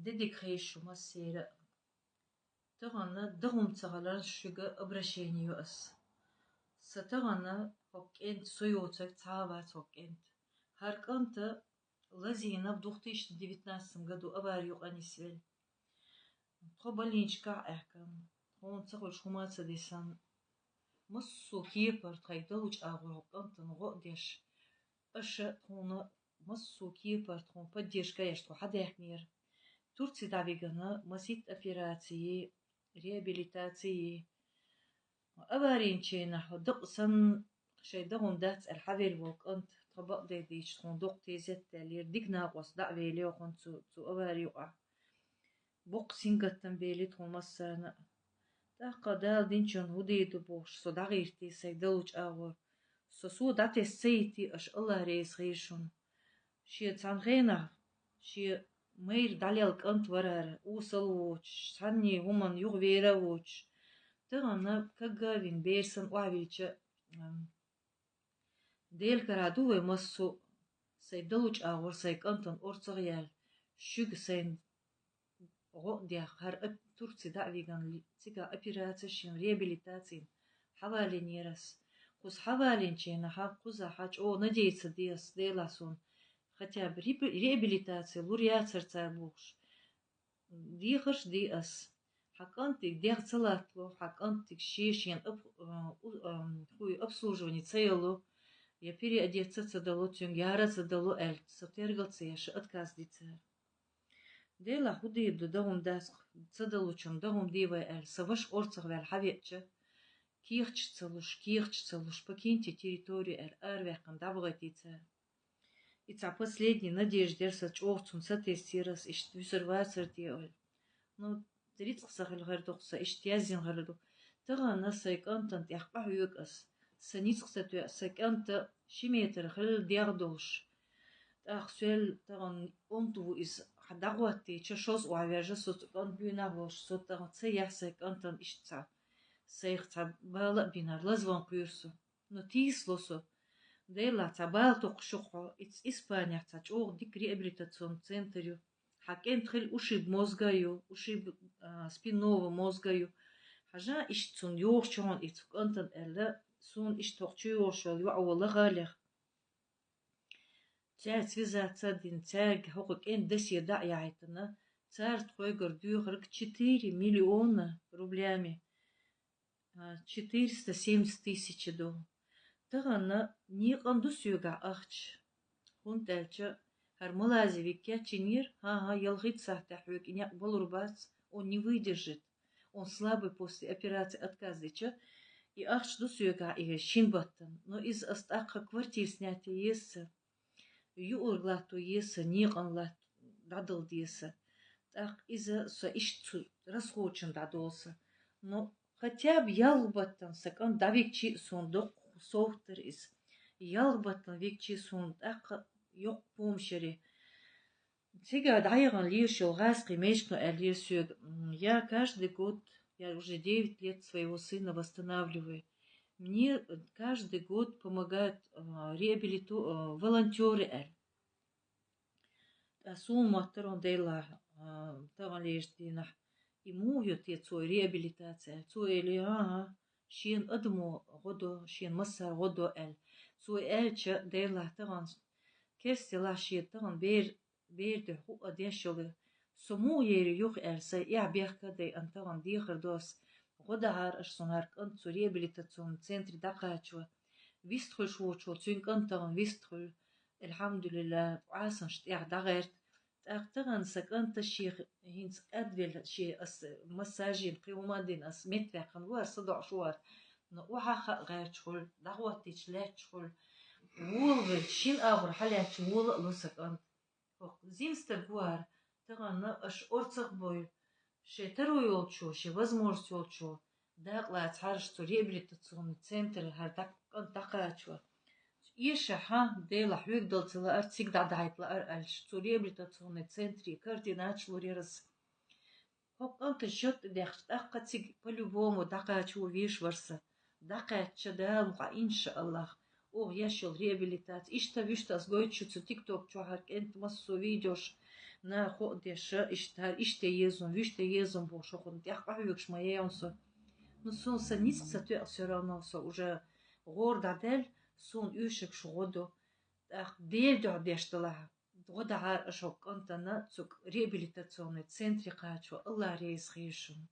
Дедик хейшу массира. Тагана дагум цагалар шуга обращению ас. Сатагана хоккент союцак цават хоккент. Харканта лазина в 2019 году аварию анисвель. Тхобалинчка эхкан. Он цагал шумаца десан. Массу кипар тхайдалуч агурокантан годеш. Аша тхона массу кипар тхон поддержка яшту хадехмир. Турция давигана масит операции, реабилитации. أبارينشينا دقسن شي دغون دات الحبيل وك أنت طبق ديش تكون دق تيزت لير ديكنا قوس دع بيلي وخون تو أباري وقع بق سينغتن بيلي تكون مسانا تاقا دال دينشون هدي دبوش سو دغيرتي سيدلوش أغور سو دات السيتي أش الله ريس غيشون شي تانغينا شي مير داليالك أنت ورار وصلوش ساني همان يغويراوش تغنى كجارين بيرسن وعبيتش ديل كرادو مسو سيدلوج أغور سيكنتن أورتغيال شوج سين غوديا هر تورتي دعويغان تيكا أبيراتشين ريابيليتاتين حوالي نيرس خس حوالين چينا ها قوزا حاج او نديتس ديس ديلاسون хотя бы реабилитация луриацер царбуш ديخش دي أس حقنتك ديخ صلاتلو حقنتك شيشين خوي обслуживание цело я переодеться дало тюнгяра дало эль сотергал цеш отказ дице дела худи додом дас цадало чун дом дива эль саваш орцах вел хавече кирч целуш покиньте территорию эль арвекан давгатице и ца последний надежде сачовцун сатестирас иш висервацер диол ну دريت خسخل غير دقصة اشتيازين غير دو تغى نسا كانت يحقه يقص سنيت خسة سكانت شميتر خل دياردوش تأخسل تغن أنتو إز حدقوتي تشوز وعواجه صوت كان بينا وش صوت تغن سيح سكانت إشتع سيح تع بالا بينا لازوان كيرسو نتيس لوسو ديلا تع بال تقشقو إسبانيا تع جوغ ديك ريابيليتاسيون центрио حكيم تخيل أشيب مozgaju, أشيب спинного мозгaju. حاجة إشتون يوشون إتوك أنتن إلا سون إشتوقتشو يوشول يوعولا غالير. تاع تفيزا تادين تاج هوك إن دسي داع يعيتنا تار تخيجر ديوغرك 4 مليون рублями. 470 тысяч до. Тагана никам дусюга ахч. Хунтальча Хармалази викя чинир, ага, ялгит сахтахвик, и болурбац, он не выдержит. Он слабый после операции отказывается. И ахш дусюга и шинбаттан. Но из астаха квартир снятия еса, юурлату еса, никанлат дадал еса. Так из-за ищу расхочен дадолса. Но хотя бы ялбаттан сакан давикчи сундук софтер из. Ялбаттан викчи сундук yok помощи. Сега дайган лишил газки мечну лишил. Я каждый год, я уже 9 лет своего сына восстанавливаю. Мне каждый год помогают волонтеры. Сум матерон дела таган лештина. Ему те цой реабилитация. Цой или шин адмо годо, шин масса годо Цой эльча дела таган كرسي شيطان بير حق ديشل سمو يري يوخ إرسا يعبيخ كدي أنتوان ديخر دوس غدا عار أشسونار كنت سوريا بليتاتون سنتري دقاتشوا ويستخل شو تسين أنتوان ويستخل الحمد لله عاسن شتيع دغيرت أختغن سكنت الشيخ هينس أدفل شي مساجين قيوما دين أس متفاقن وار صدع شوار وحا غير شغل دغواتي شلات شغل وول شين أغر حلات وول لسكان زينستر بوار تغنى أش أرتق بوي شترو يولشو شي возможность يولشو داقلا تعرش تو реабилитационный центр هر دقاتشو يشا ها ديلا حويك دلتلا أرتيك دعايتلا أرألش تو реабилитационный центр координат لوريرس هوك أنت شوت دخت أقتيك по-любому دقاتشو виш ورسا دقاتش دالمقا إن شاء الله يشل реабилитация. Ишта вишта сгойчу цу тикток чухарк энт массу видеош. на ходеша иштар иште езон виште езон бошохун тяхкавикш маеонсо. Ну сон санис сату все равно со уже гор дадел сон ушек шгодо ах девдо дештала года шок антана цук реабилитационный центре качо алла рейс хишум.